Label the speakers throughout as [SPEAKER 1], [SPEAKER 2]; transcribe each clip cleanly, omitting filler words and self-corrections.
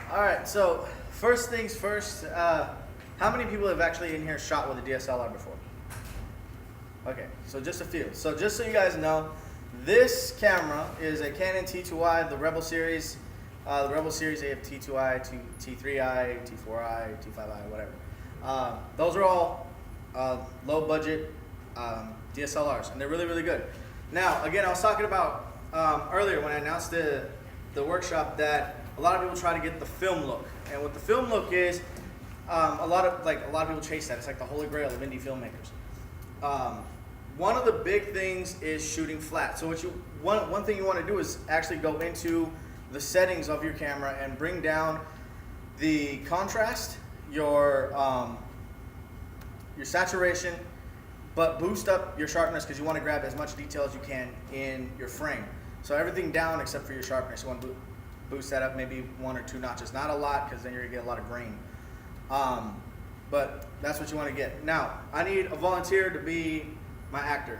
[SPEAKER 1] All right, so first things first, how many people have actually in here shot with a DSLR before? Okay, so just a few. So just so you guys know, this camera is a Canon T2i, the Rebel series. The Rebel series, they have T2i, T3i, T4i, T5i, whatever. Those are all low budget DSLRs, and they're really, really good. Now, again, I was talking about earlier when I announced the workshop that a lot of people try to get the film look, and what the film look is, a lot of people chase that. It's like the holy grail of indie filmmakers. One of the big things is shooting flat. So one thing you want to do is actually go into the settings of your camera and bring down the contrast, your saturation, but boost up your sharpness because you want to grab as much detail as you can in your frame. So everything down except for your sharpness. You want to boost that up maybe 1 or 2 notches. Not a lot because then you're going to get a lot of grain. But that's what you want to get. Now, I need a volunteer to be my actor.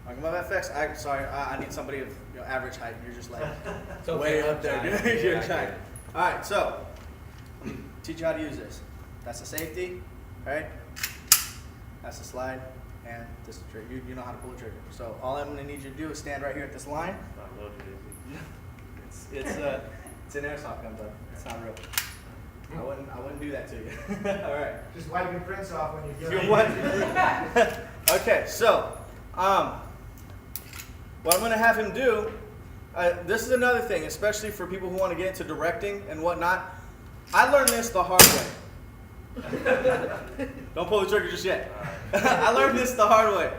[SPEAKER 1] Like above FX, I need somebody of average height. You're just like way up there. You're giant. All right, so teach you how to use this. That's the safety, right? That's the slide, and this is the trigger. You know how to pull a trigger. So all I'm going to need you to do is stand right here at this line. It's an airsoft gun, but it's not real. I wouldn't do that to you. All right.
[SPEAKER 2] Just wipe your prints off when you
[SPEAKER 1] do it. Okay, so what I'm going to have him do, this is another thing, especially for people who want to get into directing and whatnot. I learned this the hard way. Don't pull the trigger just yet. I learned this the hard way.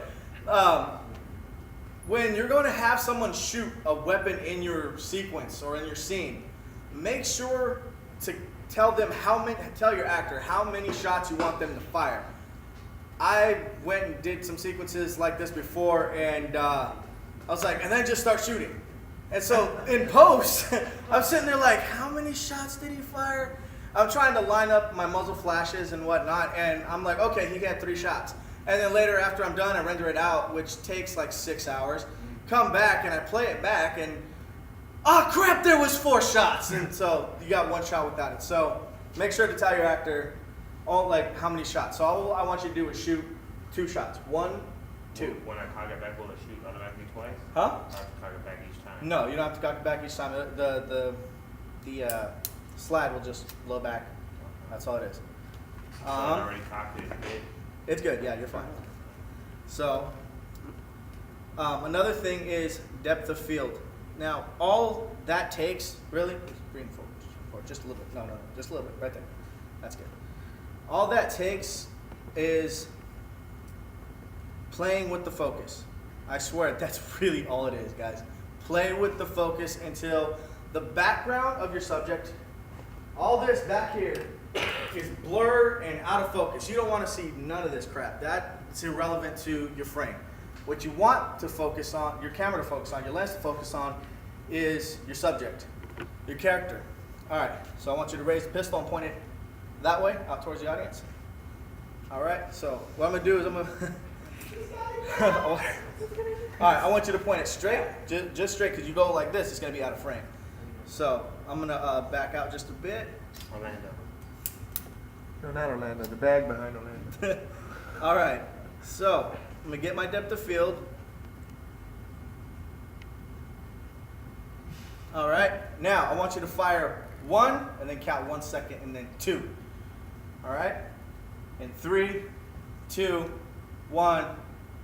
[SPEAKER 1] When you're going to have someone shoot a weapon in your sequence or in your scene, make sure to tell your actor how many shots you want them to fire. I went and did some sequences like this before, and I was like, and then just start shooting. And so in post, I'm sitting there like, how many shots did he fire? I'm trying to line up my muzzle flashes and whatnot, and I'm like, okay, he had 3 shots. And then later, after I'm done, I render it out, which takes like 6 hours. Come back and I play it back, and oh crap, there was 4 shots. And so you got 1 shot without it. So make sure to tell your actor how many shots. So all I want you to do is shoot 2 shots. 1, 2.
[SPEAKER 3] When I cock it back, will it shoot automatically twice?
[SPEAKER 1] Huh?
[SPEAKER 3] I have to cock it back each time.
[SPEAKER 1] No, you don't have to cock it back each time. The slide will just blow back. That's all it is.
[SPEAKER 3] So I already cocked it.
[SPEAKER 1] It's good. Yeah, you're fine. So another thing is depth of field. Now, all that takes really is green forward, just a little bit. No, just a little bit right there. That's good. All that takes is playing with the focus. I swear that's really all it is, guys. Play with the focus until the background of your subject, all this back here, is blurred and out of focus. You don't want to see none of this crap. That's irrelevant to your frame. What you want to focus on, your camera to focus on, your lens to focus on, is your subject, your character. All right, so I want you to raise the pistol and point it that way, out towards the audience. All right, so what I'm going to do is I'm going to... All right, I want you to point it straight, just straight, because you go like this, it's going to be out of frame. So I'm going to back out just a bit.
[SPEAKER 3] Orlando.
[SPEAKER 2] No, not Orlando. The bag behind Orlando.
[SPEAKER 1] All right, so I'm going to get my depth of field. All right, now I want you to fire 1 and then count 1 second and then 2. All right, in 3, 2, 1,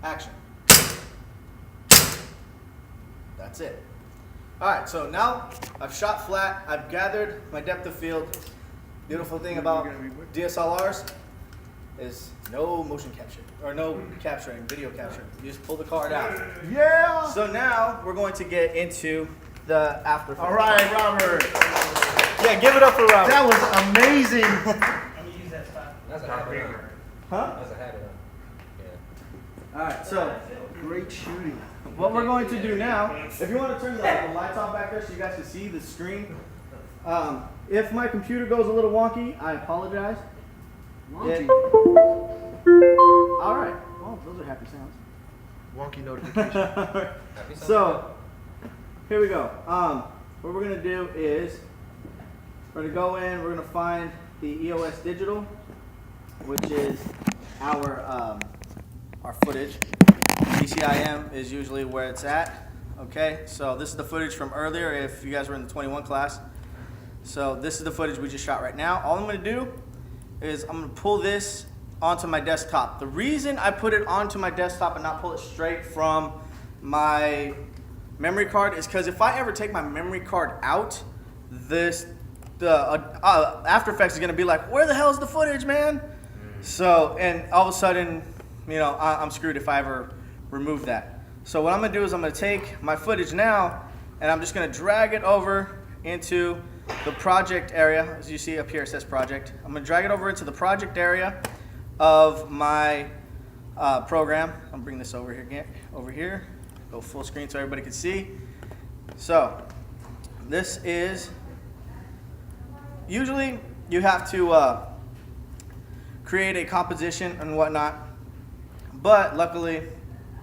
[SPEAKER 1] action. That's it. All right, so now I've shot flat, I've gathered my depth of field. Beautiful thing about DSLRs is no motion capture, or no capturing, video capturing. You just pull the card out.
[SPEAKER 2] Yeah!
[SPEAKER 1] So now we're going to get into the after effects.
[SPEAKER 2] All right, Robert.
[SPEAKER 1] Yeah, give it up for Robert.
[SPEAKER 2] That was amazing.
[SPEAKER 4] I'm gonna use that spot.
[SPEAKER 5] That's a habit.
[SPEAKER 1] Huh?
[SPEAKER 5] That's a habit. Yeah.
[SPEAKER 1] All right, so
[SPEAKER 2] Great shooting.
[SPEAKER 1] what we're going to do now, if you want to turn the lights on back there so you guys can see the screen. If my computer goes a little wonky, I apologize.
[SPEAKER 2] Wonky.
[SPEAKER 1] All right. Oh, those are happy sounds.
[SPEAKER 2] Wonky notification.
[SPEAKER 1] So, here we go. What we're going to do is We're gonna go in, we're gonna find the EOS digital, which is our footage. DCIM is usually where it's at. Okay, so this is the footage from earlier if you guys were in the 21 class. So this is the footage we just shot right now. All I'm gonna do is I'm gonna pull this onto my desktop. The reason I put it onto my desktop and not pull it straight from my memory card is because if I ever take my memory card out, After Effects is gonna be like, where the hell is the footage, man? So, and all of a sudden, you know, I'm screwed if I ever remove that. So what I'm gonna do is I'm gonna take my footage now and I'm just gonna drag it over into the project area. As you see up here, it says project. I'm gonna drag it over into the project area of my program. I'm gonna bring this over here, go full screen so everybody can see. So this is, usually you have to create a composition and whatnot, but luckily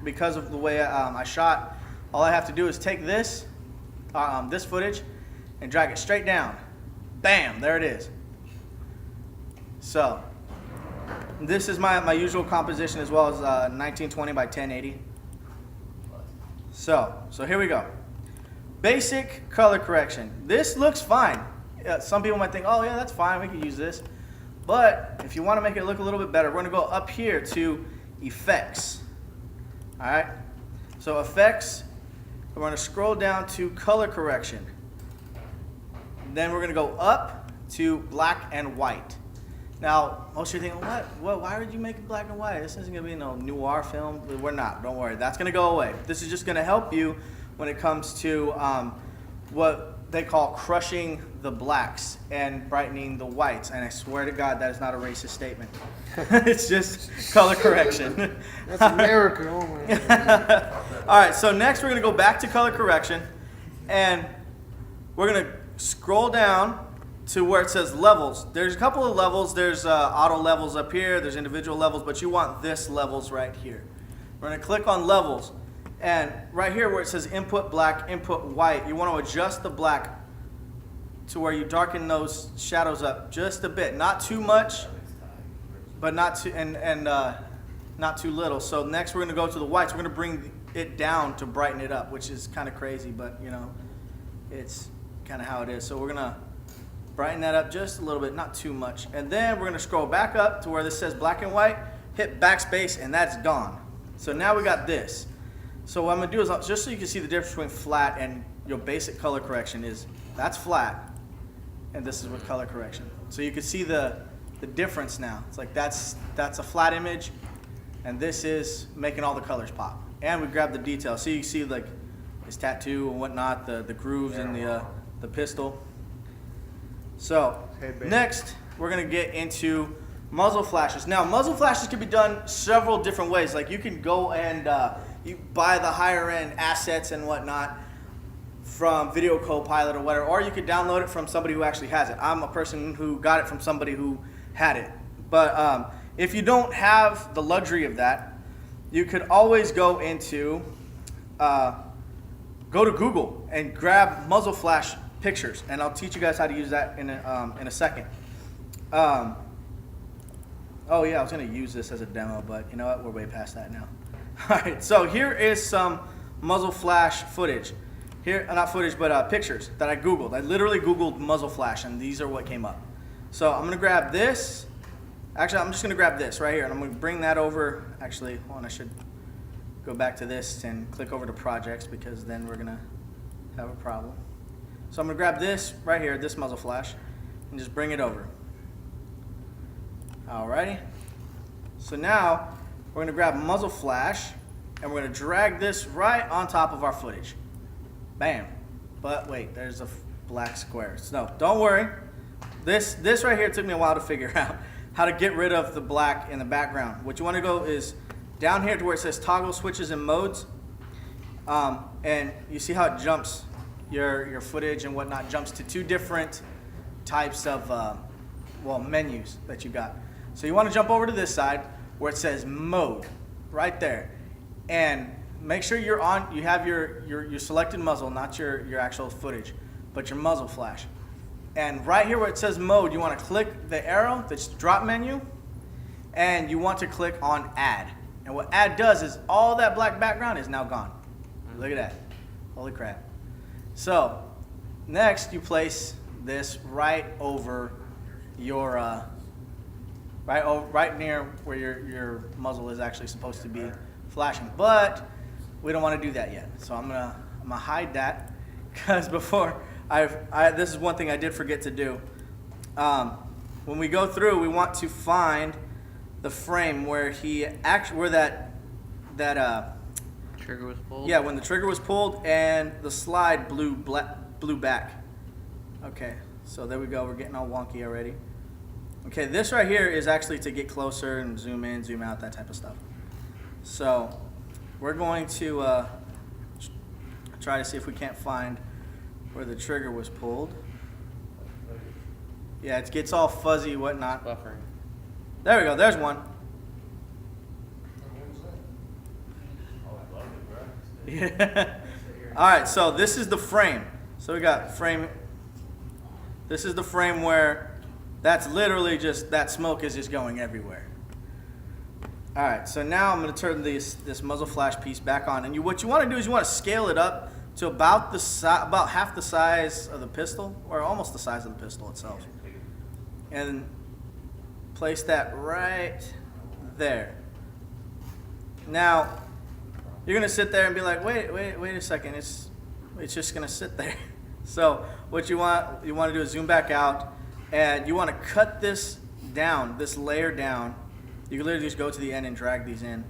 [SPEAKER 1] because of the way I shot, all I have to do is take this this footage and drag it straight down. Bam, there it is. So this is my usual composition, as well as 1920 by 1080. So here we go. Basic color correction. This looks fine. Some people might think, oh yeah, that's fine, we can use this. But if you want to make it look a little bit better, we're going to go up here to effects. All right. So effects, we're going to scroll down to color correction. Then we're going to go up to black and white. Now, most of you are thinking, what? Why would you make it black and white? This isn't going to be no noir film. We're not. Don't worry. That's going to go away. This is just going to help you when it comes to what they call crushing the blacks and brightening the whites. And I swear to God, that is not a racist statement. It's just color correction.
[SPEAKER 2] That's America. Oh my God.
[SPEAKER 1] All right, so next we're going to go back to color correction. And we're going to scroll down to where it says levels. There's a couple of levels. There's auto levels up here. There's individual levels, but you want this levels right here. We're going to click on levels. And right here where it says input black, input white, you want to adjust the black to where you darken those shadows up just a bit. Not too much, but not too, not too little. So next we're going to go to the whites. We're going to bring it down to brighten it up, which is kind of crazy, but you know, it's kind of how it is. So we're going to brighten that up just a little bit, not too much. And then we're going to scroll back up to where this says black and white, hit backspace, and that's gone. So now we got this. So what I'm going to do is, just so you can see the difference between flat and your basic color correction, is that's flat, and this is with color correction. So you can see the difference now. It's like that's a flat image, and this is making all the colors pop. And we grab the detail. So you see like his tattoo and whatnot, the grooves in the pistol. So next we're going to get into muzzle flashes. Now muzzle flashes can be done several different ways. Like you can go and you buy the higher end assets and whatnot from Video Copilot or whatever, or you could download it from somebody who actually has it. I'm a person who got it from somebody who had it. But if you don't have the luxury of that, you could always go into go to Google and grab muzzle flash pictures, and I'll teach you guys how to use that in a second. Oh yeah, I was going to use this as a demo, but you know what? We're way past that now. All right, so here is some muzzle flash footage. Here, not footage, but pictures that I Googled. I literally Googled muzzle flash, and these are what came up. So I'm going to grab this. Actually, I'm just going to grab this right here, and I'm going to bring that over. Actually, hold on, I should go back to this and click over to projects, because then we're going to have a problem. So I'm going to grab this right here, this muzzle flash, and just bring it over. Alrighty. So now we're going to grab muzzle flash, and we're going to drag this right on top of our footage. Bam. But wait, there's a black square. So no, don't worry. This right here took me a while to figure out how to get rid of the black in the background. What you want to go is down here to where it says toggle switches and modes, and you see how it jumps your footage and whatnot, jumps to two different types of menus that you got. So you want to jump over to this side where it says mode right there, and make sure you have your selected muzzle, not your actual footage, but your muzzle flash. And right here where it says mode, you want to click the arrow, that's drop menu, and you want to click on add. And what add does is all that black background is now gone. Look at that. Holy crap. So next you place this right over your right near where your muzzle is actually supposed to be flashing. But we don't want to do that yet. So I'm gonna hide that, because before this is one thing I did forget to do. When we go through, we want to find the frame where that
[SPEAKER 5] Trigger was pulled.
[SPEAKER 1] yeah, when the trigger was pulled and the slide blew back. Okay, so there we go. We're getting all wonky already. Okay, this right here is actually to get closer and zoom in, zoom out, that type of stuff. So we're going to try to see if we can't find where the trigger was pulled. Yeah, it gets all fuzzy, whatnot.
[SPEAKER 5] Buffering.
[SPEAKER 1] There we go. There's one. Yeah. All right. So this is the frame. So we got frame. This is the frame where that's literally just that smoke is just going everywhere. All right. So now I'm going to turn this muzzle flash piece back on, and what you want to do is you want to scale it up to about half the size of the pistol, or almost the size of the pistol itself, and place that right there. Now, you're gonna sit there and be like, wait a second, it's just gonna sit there. So what you want to do is zoom back out, and you want to cut this down, this layer down. You can literally just go to the end and drag these in.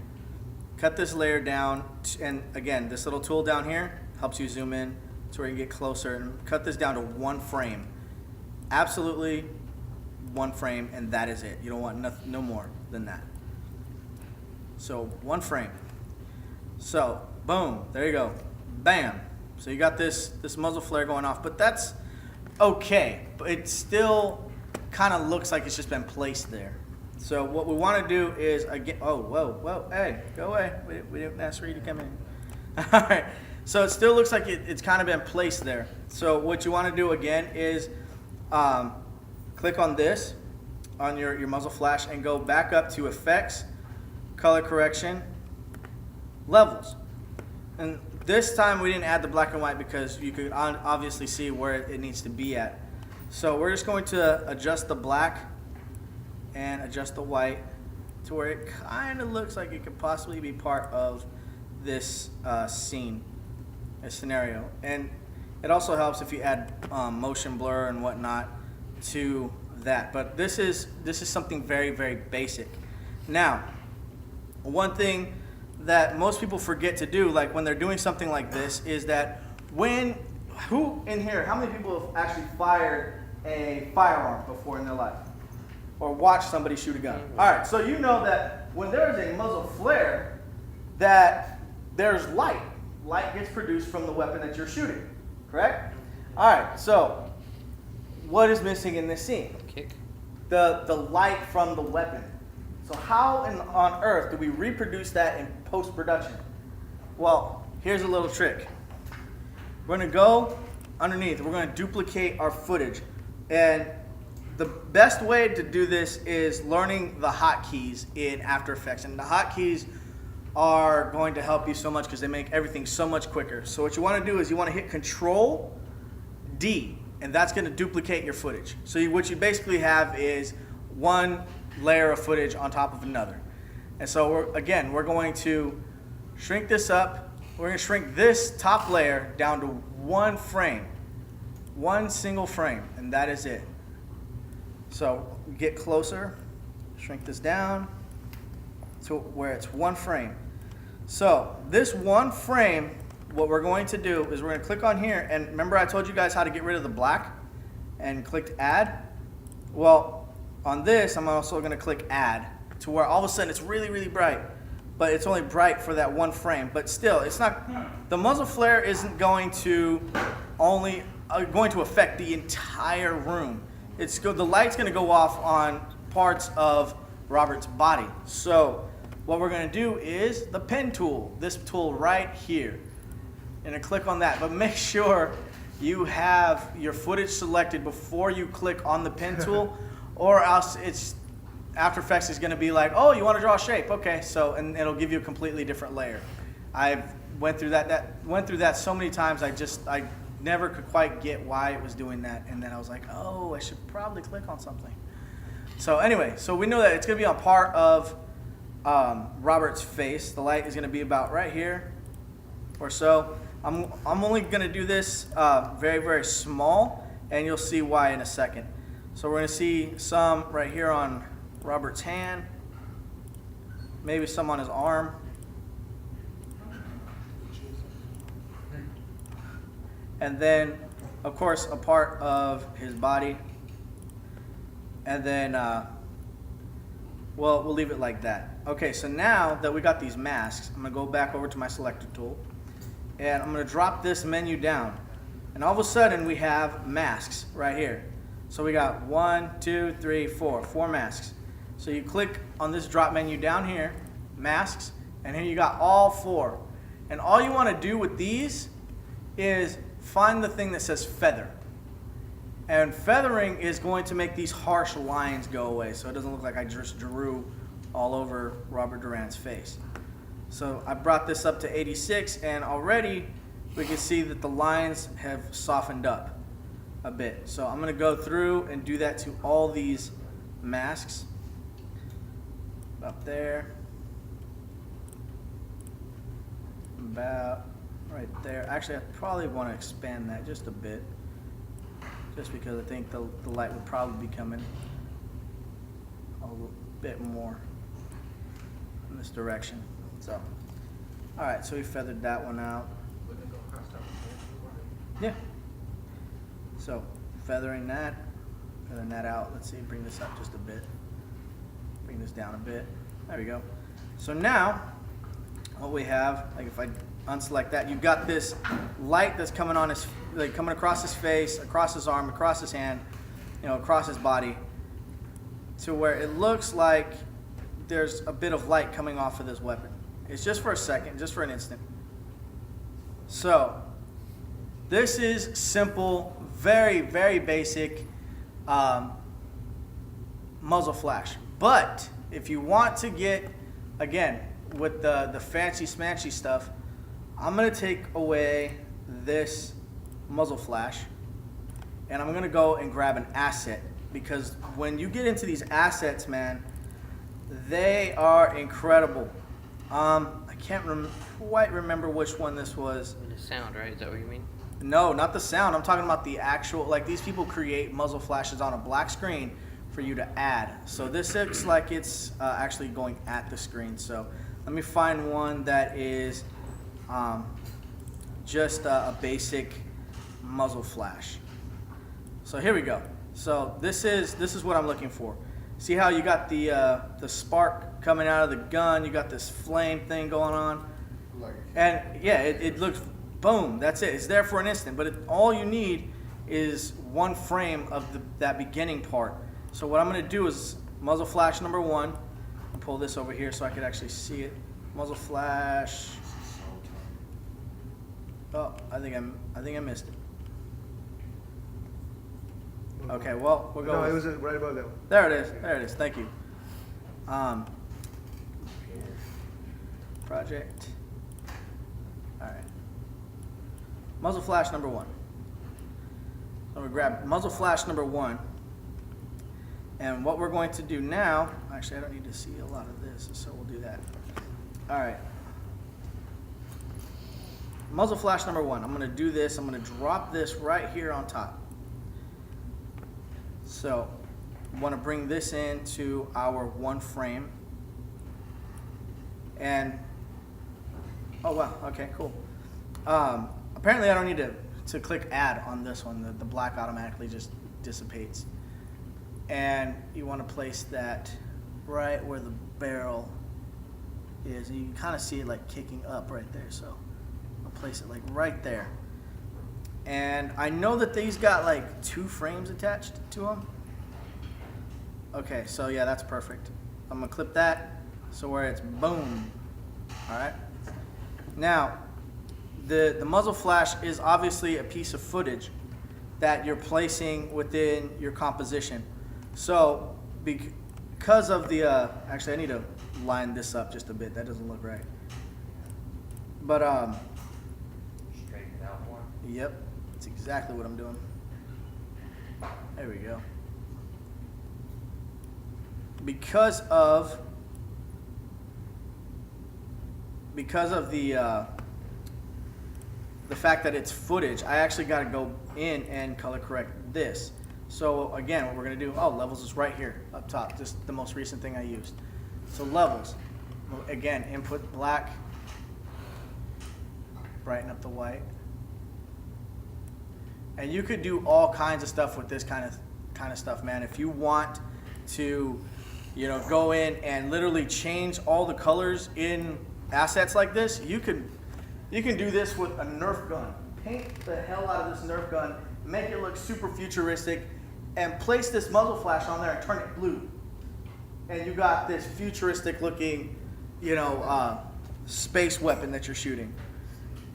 [SPEAKER 1] Cut this layer down, and again, this little tool down here helps you zoom in to where you get closer, and cut this down to one frame. Absolutely one frame, and that is it. You don't want no more than that. So one frame. So boom, there you go, bam. So you got this muzzle flare going off, but that's okay. But it still kind of looks like it's just been placed there. So what we want to do is again. Oh, whoa, hey, go away. We didn't ask for you to come in. All right. So it still looks like it's kind of been placed there. So what you want to do again is click on this, on your muzzle flash, and go back up to Effects, Color Correction, Levels. And this time we didn't add the black and white because you could obviously see where it needs to be at. So we're just going to adjust the black and adjust the white to where it kind of looks like it could possibly be part of this scene, a scenario. And it also helps if you add motion blur and whatnot to that. But this is something very, very basic. Now, one thing that most people forget to do, like when they're doing something like this, is that who in here, how many people have actually fired a firearm before in their life? Or watched somebody shoot a gun? All right, so you know that when there's a muzzle flare, that there's light. Light gets produced from the weapon that you're shooting, correct? All right, so what is missing in this scene?
[SPEAKER 5] Kick.
[SPEAKER 1] The light from the weapon. So how on earth do we reproduce that in post-production? Well, here's a little trick. We're going to go underneath. We're going to duplicate our footage. And the best way to do this is learning the hotkeys in After Effects. And the hotkeys are going to help you so much because they make everything so much quicker. So what you want to do is you want to hit Control D, and that's going to duplicate your footage. So what you basically have is one layer of footage on top of another. And so we're going to shrink this up. We're going to shrink this top layer down to one frame, one single frame, and that is it. So get closer, shrink this down to where it's one frame. So this one frame, what we're going to do is we're going to click on here, and remember I told you guys how to get rid of the black and clicked add? Well, on this, I'm also going to click add to where all of a sudden it's really, really bright, but it's only bright for that one frame. But still, it's not, the muzzle flare isn't going to affect the entire room. The light's going to go off on parts of Robert's body. So what we're going to do is the pen tool, this tool right here. And I click on that, but make sure you have your footage selected before you click on the pen tool, or else it's After Effects is going to be like, oh, you want to draw a shape, okay? So and it'll give you a completely different layer. I went through that so many times. I never could quite get why it was doing that, and then I was like, oh, I should probably click on something. So anyway, so we know that it's going to be on part of Robert's face. The light is going to be about right here or so. I'm only going to do this very, very small, and you'll see why in a second. So we're going to see some right here on Robert's hand, maybe some on his arm, and then, of course, a part of his body, and then, well, we'll leave it like that. Okay, so now that we got these masks, I'm going to go back over to my selector tool, and I'm going to drop this menu down, and all of a sudden we have masks right here. So we got 1, 2, 3, 4 masks. So you click on this drop menu down here, masks, and here you got all 4. And all you want to do with these is find the thing that says feather. And feathering is going to make these harsh lines go away, so it doesn't look like I just drew all over Robert Duran's face. So I brought this up to 86, and already we can see that the lines have softened up a bit. So I'm going to go through and do that to all these masks. Up there, about right there. Actually, I probably want to expand that just a bit, just because I think the light would probably be coming a little bit more in this direction. So, all right, so we feathered that one out. Yeah. So, feathering that out. Let's see, bring this up just a bit. Bring this down a bit. There we go. So now, what we have, like if I unselect that, you've got this light that's coming on his, like coming across his face, across his arm, across his hand, across his body, to where it looks like there's a bit of light coming off of this weapon. It's just for a second, just for an instant. So, this is simple, very, very basic muzzle flash. But if you want to get, again, with the fancy smanchy stuff, I'm going to take away this muzzle flash, and I'm going to go and grab an asset, because when you get into these assets, man, they are incredible. I can't quite remember which one this was.
[SPEAKER 5] The sound, right? Is that what you mean?
[SPEAKER 1] No, not the sound. I'm talking about the actual, like these people create muzzle flashes on a black screen for you to add. So this looks like it's actually going at the screen. So let me find one that is just a basic muzzle flash. So here we go. So this is what I'm looking for. See how you got the spark coming out of the gun? You got this flame thing going on, and yeah, it looks, boom. That's it. It's there for an instant, but all you need is one frame of that beginning part. So what I'm going to do is muzzle flash number 1. I'll pull this over here so I could actually see it. Muzzle flash. Oh, I think I missed it. Okay, well, we'll go.
[SPEAKER 2] No, it was right above that one.
[SPEAKER 1] There it is. There it is. Thank you. Project. All right. Muzzle flash number 1. I'm going to grab muzzle flash number 1. And what we're going to do now, actually I don't need to see a lot of this, so we'll do that. All right. Muzzle flash number 1. I'm going to do this. I'm going to drop this right here on top. So we want to bring this into our 1 frame. And, oh wow, okay, cool. Apparently I don't need to click add on this one. The black automatically just dissipates. And you want to place that right where the barrel is. And you can kind of see it like kicking up right there. So I'll place it like right there. And I know that these got like 2 frames attached to them. Okay, so yeah, that's perfect. I'm gonna clip that so where it's boom. All right. Now, the muzzle flash is obviously a piece of footage that you're placing within your composition. So because of the, actually I need to line this up just a bit. That doesn't look right. But,
[SPEAKER 5] Straighten it out more.
[SPEAKER 1] yep, that's exactly what I'm doing. There we go. Because of the fact that it's footage, I actually got to go in and color correct this. So again, what we're gonna do, levels is right here up top, just the most recent thing I used. So levels, again, input black, brighten up the white. And you could do all kinds of stuff with this kind of stuff, man. If you want to, go in and literally change all the colors in assets like this, you can do this with a Nerf gun. Paint the hell out of this Nerf gun, make it look super futuristic, and place this muzzle flash on there and turn it blue. And you got this futuristic looking, space weapon that you're shooting.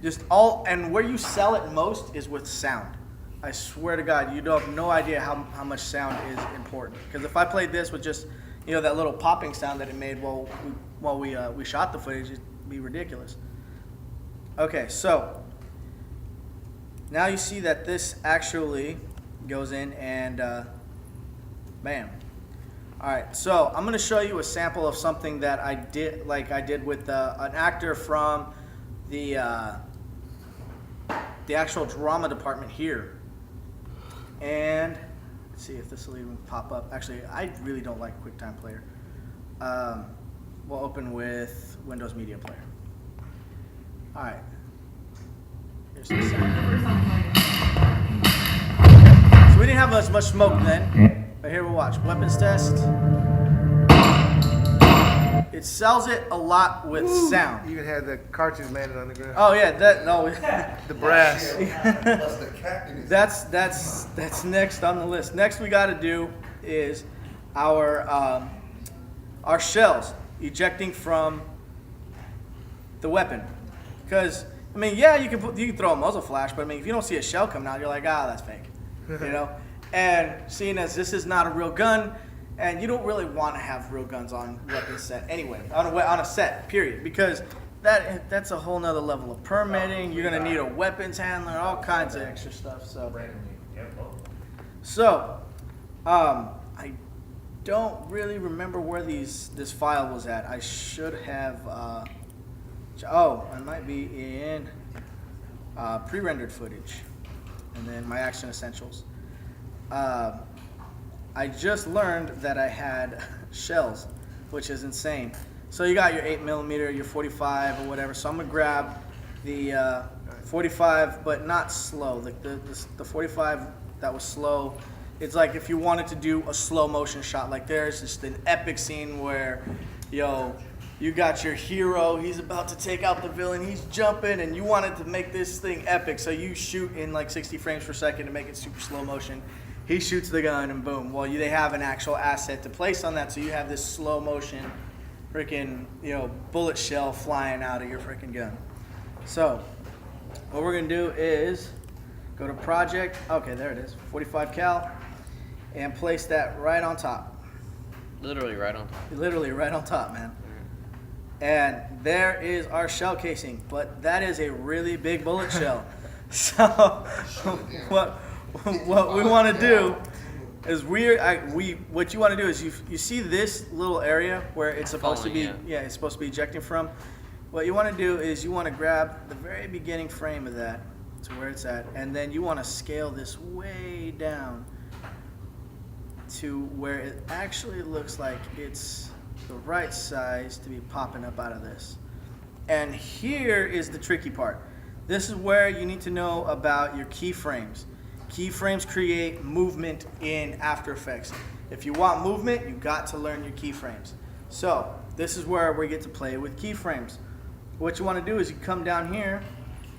[SPEAKER 1] And where you sell it most is with sound. I swear to God, you don't have no idea how much sound is important. Because if I played this with just, that little popping sound that it made while we shot the footage, it'd be ridiculous. Okay, so now you see that this actually goes in and bam. All right, so I'm going to show you a sample of something that I did, with an actor from the actual drama department here. And let's see if this will even pop up. Actually, I really don't like QuickTime Player. We'll open with Windows Media Player. All right. Here's the sound. So we didn't have as much smoke then, but here we'll watch. Weapons test. It sells it a lot with sound.
[SPEAKER 2] You even had the cartridge landed on the ground.
[SPEAKER 1] Oh yeah,
[SPEAKER 2] The brass.
[SPEAKER 1] That's next on the list. Next we got to do is our shells ejecting from the weapon. Because you can throw a muzzle flash, but if you don't see a shell coming out, you're like, that's fake, And seeing as this is not a real gun, and you don't really want to have real guns on weapons set anyway, on a set, period, because that's a whole nother level of permitting. You're gonna need a weapons handler, all kinds of extra stuff. So, I don't really remember where this file was at. I should have. It might be in pre-rendered footage, and then my action essentials. I just learned that I had shells, which is insane. So you got your 8mm, your 45 or whatever. So I'm gonna grab the 45, but not slow. Like the 45 that was slow. It's like if you wanted to do a slow motion shot. Like there's just an epic scene where, you got your hero. He's about to take out the villain. He's jumping, and you wanted to make this thing epic. So you shoot in like 60 frames per second to make it super slow motion. He shoots the gun and boom. Well, they have an actual asset to place on that, so you have this slow motion, freaking bullet shell flying out of your freaking gun. So what we're gonna do is go to project. Okay, there it is, 45 cal, and place that right on top.
[SPEAKER 5] Literally right on top.
[SPEAKER 1] Literally right on top, man. And there is our shell casing, but that is a really big bullet shell. So what we want to do is what you want to do is you see this little area where it's supposed to be it's supposed to be ejecting from. What you want to do is you want to grab the very beginning frame of that to where it's at, and then you want to scale this way down to where it actually looks like it's the right size to be popping up out of this. And here is the tricky part. This is where you need to know about your keyframes. Keyframes create movement in After Effects. If you want movement, you got to learn your keyframes. So this is where we get to play with keyframes. What you want to do is you come down here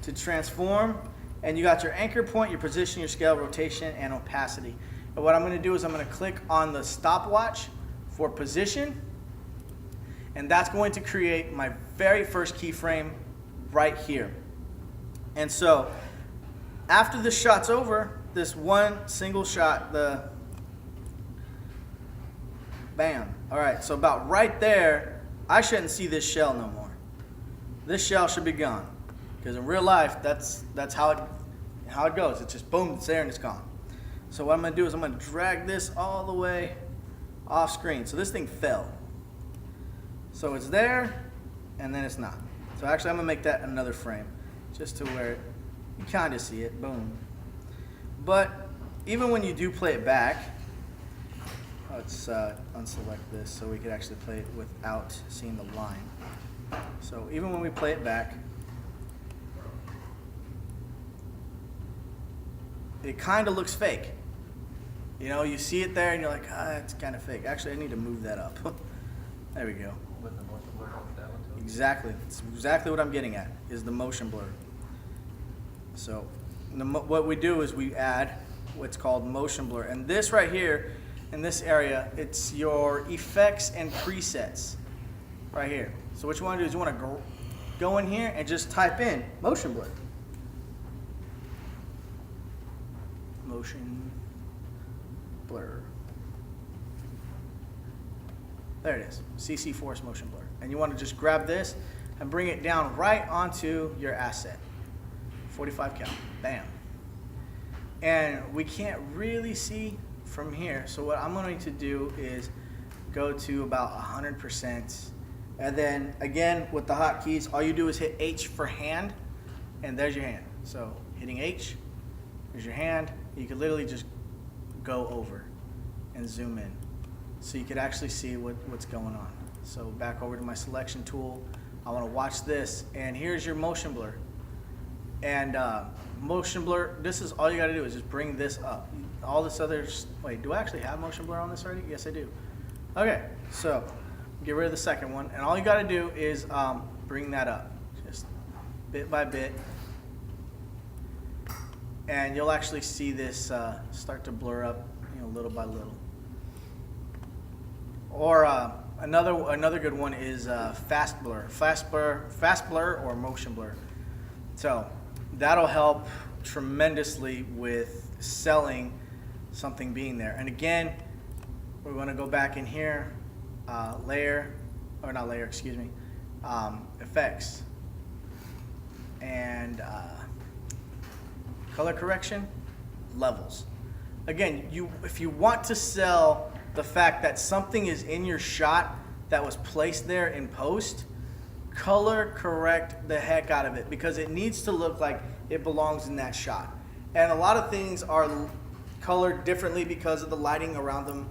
[SPEAKER 1] to transform, and you got your anchor point, your position, your scale, rotation, and opacity. And what I'm going to do is I'm going to click on the stopwatch for position, and that's going to create my very first keyframe right here. And so after this shot's over, this one single shot, bam. All right, so about right there, I shouldn't see this shell no more. This shell should be gone. Because in real life, that's how it goes. It's just boom, it's there and it's gone. So what I'm gonna do is I'm gonna drag this all the way off screen. So this thing fell. So it's there, and then it's not. So actually I'm gonna make that another frame, just to where you kind of see it, boom. But even when you do play it back, let's unselect this so we could actually play it without seeing the line. So even when we play it back, it kind of looks fake. You know, you see it there and you're like, it's kind of fake. Actually, I need to move that up. There we go.
[SPEAKER 5] With the motion blur on that one too?
[SPEAKER 1] Exactly. It's exactly what I'm getting at, is the motion blur. So what we do is we add what's called motion blur. And this right here, in this area, it's your effects and presets right here. So what you want to do is you want to go in here and just type in motion blur. Motion blur. There it is, CC Force Motion Blur. And you want to just grab this and bring it down right onto your asset. 45 cal, bam. And we can't really see from here, so what I'm going to do is go to about 100%. And then again, with the hotkeys, all you do is hit H for hand, and there's your hand. So hitting H, there's your hand. You could literally just go over and zoom in. So you could actually see what's going on. So back over to my selection tool. I want to watch this, and here's your motion blur. And motion blur, this is all you got to do is just bring this up. All this other, wait, do I actually have motion blur on this already? Yes, I do. Okay, so get rid of the second one, and all you got to do is bring that up, just bit by bit. And you'll actually see this start to blur up, little by little. Or another good one is fast blur or motion blur. So that'll help tremendously with selling something being there. And again, we're going to go back in here, effects, and color correction, levels. Again, if you want to sell the fact that something is in your shot that was placed there in post, color correct the heck out of it, because it needs to look like it belongs in that shot. And a lot of things are colored differently because of the lighting around them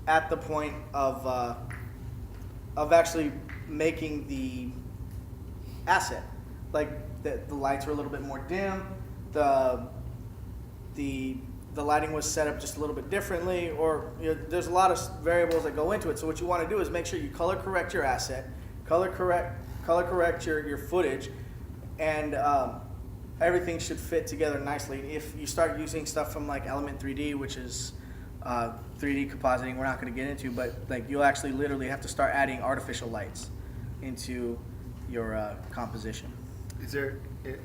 [SPEAKER 1] at the point of actually making the asset. Like the lights were a little bit more dim, the lighting was set up just a little bit differently, or there's a lot of variables that go into it. So what you want to do is make sure you color correct your asset, color correct your footage, and everything should fit together nicely. If you start using stuff from like Element 3D, which is 3D compositing, we're not going to get into, but like you'll actually literally have to start adding artificial lights into your composition.
[SPEAKER 2] Is there?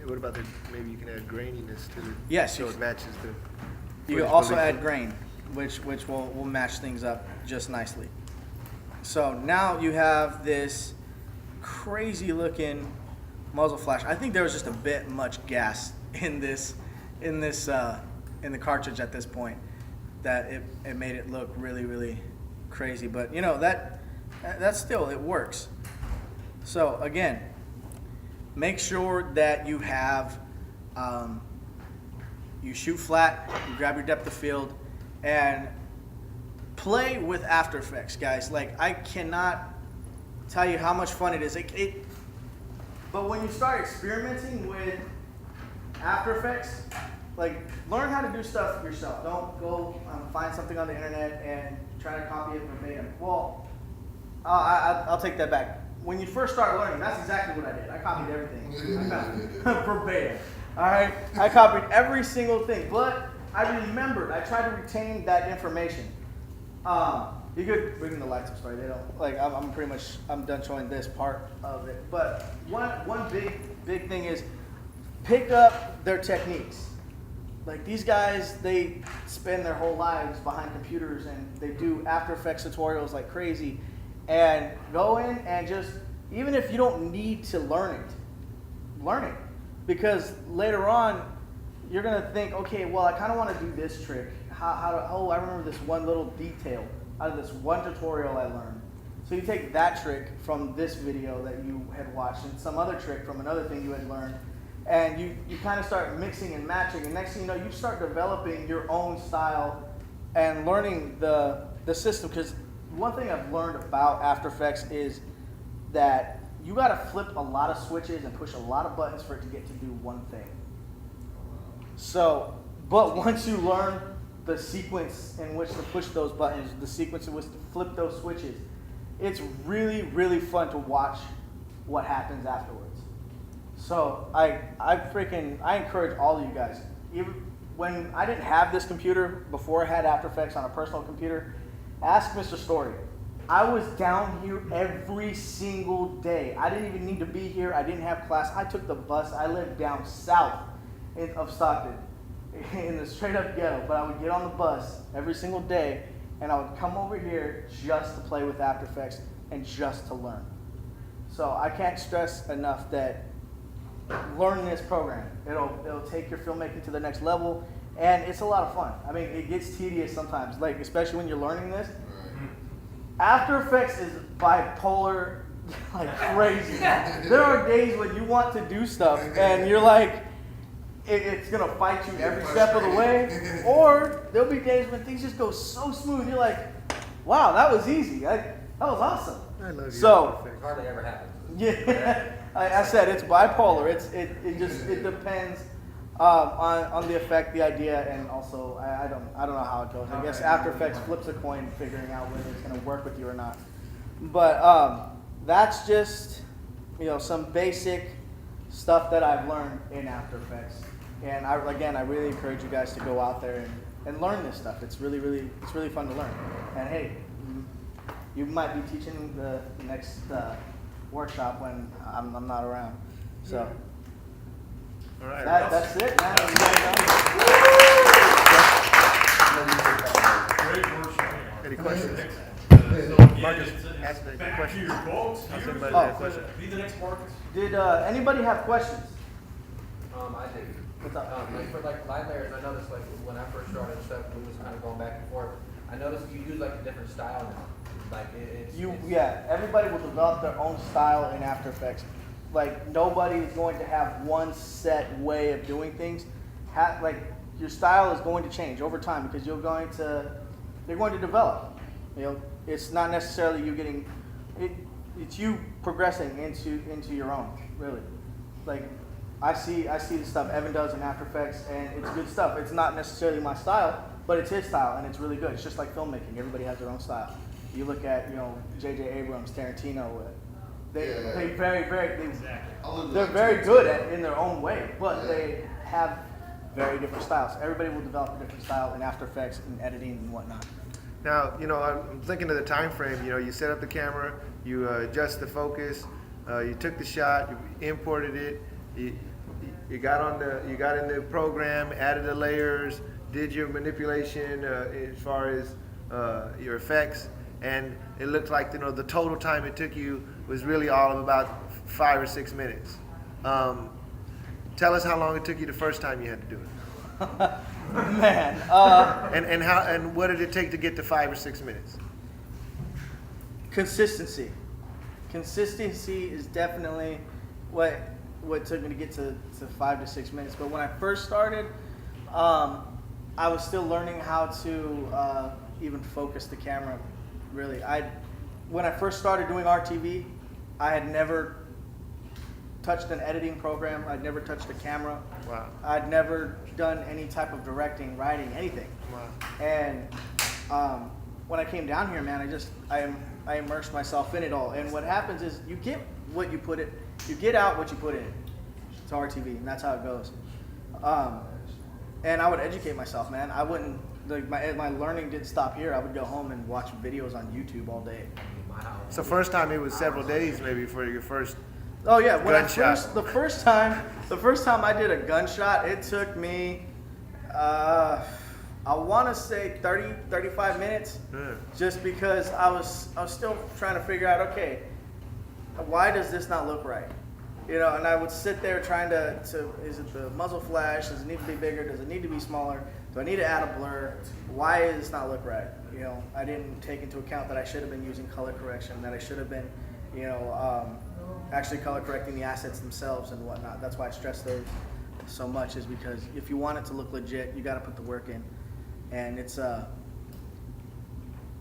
[SPEAKER 2] What about maybe you can add graininess to it?
[SPEAKER 1] Yes.
[SPEAKER 2] So it matches the.
[SPEAKER 1] You can also add grain, which will match things up just nicely. So now you have this crazy looking muzzle flash. I think there was just a bit much gas in the cartridge at this point, that it made it look really, really crazy. But that still, it works. So again, make sure that you have you shoot flat, you grab your depth of field, and play with After Effects, guys. Like, I cannot tell you how much fun it is. But when you start experimenting with After Effects, like, learn how to do stuff yourself. Don't go find something on the internet and try to copy it verbatim. Well, I'll take that back. When you first start learning, that's exactly what I did. I copied everything. Verbatim. All right, I copied every single thing, but I remembered. I tried to retain that information. You could bring the lights up. Sorry, they don't. Like, I'm done showing this part of it. But one big thing is pick up their techniques. Like these guys, they spend their whole lives behind computers and they do After Effects tutorials like crazy. And go in and just, even if you don't need to learn it. Because later on, you're gonna think, okay, well, I kind of want to do this trick. I remember this one little detail out of this one tutorial I learned. So you take that trick from this video that you had watched and some other trick from another thing you had learned, and you kind of start mixing and matching, and next thing you know, you start developing your own style and learning the system. Because one thing I've learned about After Effects is that you got to flip a lot of switches and push a lot of buttons for it to get to do one thing. So, but once you learn the sequence in which to push those buttons, the sequence in which to flip those switches, it's really, really fun to watch what happens afterwards. So I encourage all of you guys. Even when I didn't have this computer, before I had After Effects on a personal computer, ask Mr. Story. I was down here every single day. I didn't even need to be here. I didn't have class. I took the bus. I lived down south of Stockton in the straight up ghetto, but I would get on the bus every single day and I would come over here just to play with After Effects and just to learn. So I can't stress enough that learn this program. It'll take your filmmaking to the next level, and it's a lot of fun. I mean, it gets tedious sometimes, like especially when you're learning this. After Effects is bipolar like crazy. There are days when you want to do stuff and you're like, it's gonna fight you every step of the way, or there'll be days when things just go so smooth. You're like, wow, that was easy. That was awesome.
[SPEAKER 2] I love you.
[SPEAKER 1] So
[SPEAKER 5] It hardly ever happens.
[SPEAKER 1] yeah, I said it's bipolar. It depends on the effect, the idea, and also I don't know how it goes. I guess After Effects flips a coin, figuring out whether it's gonna work with you or not. But that's just some basic stuff that I've learned in After Effects. And I really encourage you guys to go out there and learn this stuff. It's really fun to learn. And hey, you might be teaching the next workshop when I'm not around. So
[SPEAKER 2] All right.
[SPEAKER 1] that's it, man.
[SPEAKER 6] Great workshop.
[SPEAKER 2] Any questions? Marcus, ask the
[SPEAKER 6] Back
[SPEAKER 2] question.
[SPEAKER 6] to your folks.
[SPEAKER 2] Ask
[SPEAKER 6] Here.
[SPEAKER 2] anybody
[SPEAKER 1] Oh.
[SPEAKER 2] that question.
[SPEAKER 6] Be the next Marcus.
[SPEAKER 1] Did anybody have questions?
[SPEAKER 5] I do.
[SPEAKER 1] What's up?
[SPEAKER 5] Like for like light layers, I noticed like when I first started and stuff, we was kind of going back and forth. I noticed you use like a different style now. Like it's
[SPEAKER 1] Everybody will develop their own style in After Effects. Like nobody is going to have one set way of doing things. Like your style is going to change over time because you're going to develop. It's not necessarily you getting it. It's you progressing into your own. Really, like I see the stuff Evan does in After Effects, and it's good stuff. It's not necessarily my style, but it's his style, and it's really good. It's just like filmmaking. Everybody has their own style. You look at J.J. Abrams, Tarantino. They're very good in their own way, but they have very different styles. Everybody will develop a different style in After Effects and editing and whatnot.
[SPEAKER 2] Now, I'm thinking of the time frame. You set up the camera, you adjust the focus, you took the shot, you imported it, you got in the program, added the layers, did your manipulation as far as your effects, and it looked like the total time it took you was really all of about 5 or 6 minutes. Tell us how long it took you the first time you had to do it.
[SPEAKER 1] Man,
[SPEAKER 2] and what did it take to get to 5 or 6 minutes?
[SPEAKER 1] Consistency is definitely what took me to get to 5 to 6 minutes. But when I first started, I was still learning how to even focus the camera. Really, when I first started doing RTV, I had never touched an editing program. I'd never touched a camera.
[SPEAKER 2] Wow.
[SPEAKER 1] I'd never done any type of directing, writing, anything.
[SPEAKER 2] Wow.
[SPEAKER 1] And when I came down here, man, I immersed myself in it all. And what happens is you get what you put in, you get out what you put in. It's RTV, and that's how it goes. And I would educate myself, man. I wouldn't my learning didn't stop here. I would go home and watch videos on YouTube all day.
[SPEAKER 2] So first time it was several days maybe for your first
[SPEAKER 1] Oh yeah, when
[SPEAKER 2] Gunshot.
[SPEAKER 1] the first time I did a gunshot, it took me, I want to say 30, 35 minutes,
[SPEAKER 2] Yeah.
[SPEAKER 1] just because I was still trying to figure out, okay, why does this not look right? You know, and I would sit there trying to is it the muzzle flash? Does it need to be bigger? Does it need to be smaller? Do I need to add a blur? Why does this not look right? You know, I didn't take into account that I should have been using color correction, that I should have been, you know, actually color correcting the assets themselves and whatnot. That's why I stress those so much, is because if you want it to look legit, you got to put the work in, and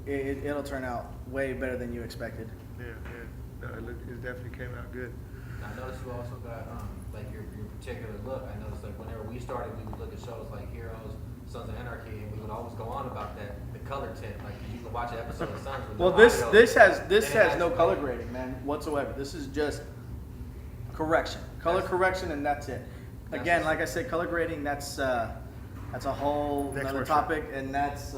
[SPEAKER 1] it'll turn out way better than you expected.
[SPEAKER 2] Yeah, yeah. No, it definitely came out good.
[SPEAKER 5] I noticed you also got like your particular look. I noticed like whenever we started, we would look at shows like Heroes, Sons of Anarchy, and we would always go on about the color tint. Like you can watch an episode of Sons with
[SPEAKER 1] Well,
[SPEAKER 5] no
[SPEAKER 1] this
[SPEAKER 5] audio,
[SPEAKER 1] this has
[SPEAKER 5] and it has
[SPEAKER 1] no
[SPEAKER 5] like-
[SPEAKER 1] color grading, man, whatsoever. This is just correction, color
[SPEAKER 5] That's-
[SPEAKER 1] correction, and that's it.
[SPEAKER 5] That's
[SPEAKER 1] Again,
[SPEAKER 5] just-
[SPEAKER 1] like I said, color grading, that's a whole
[SPEAKER 2] Next
[SPEAKER 1] another
[SPEAKER 2] workshop.
[SPEAKER 1] topic, and that's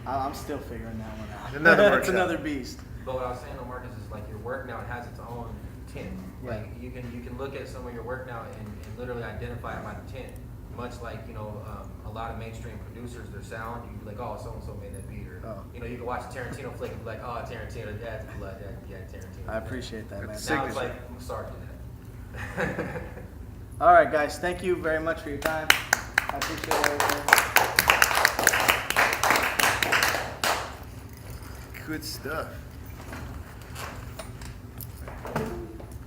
[SPEAKER 1] I'm still figuring that one out.
[SPEAKER 2] Another
[SPEAKER 1] That's
[SPEAKER 2] workshop.
[SPEAKER 1] another beast.
[SPEAKER 5] But what I was saying though, Marcus, is like your work now has its own tint.
[SPEAKER 1] Yeah.
[SPEAKER 5] Like you can look at some of your work now and literally identify it by the tint. Much like, you know, a lot of mainstream producers, their sound, you can be like, oh, so and so made that beat, or
[SPEAKER 1] Oh.
[SPEAKER 5] you know, you can watch a Tarantino flick and be like, oh, Tarantino, that's blood, yeah, Tarantino.
[SPEAKER 1] I appreciate that, man.
[SPEAKER 2] That's
[SPEAKER 5] Now it's
[SPEAKER 2] signature.
[SPEAKER 5] like, I'm sorry for that.
[SPEAKER 1] All right, guys, thank you very much for your time. I appreciate everything.
[SPEAKER 2] Good stuff.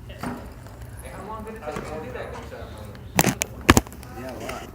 [SPEAKER 5] Hey, how long did it take you to do that gunshot?
[SPEAKER 1] Yeah, a lot.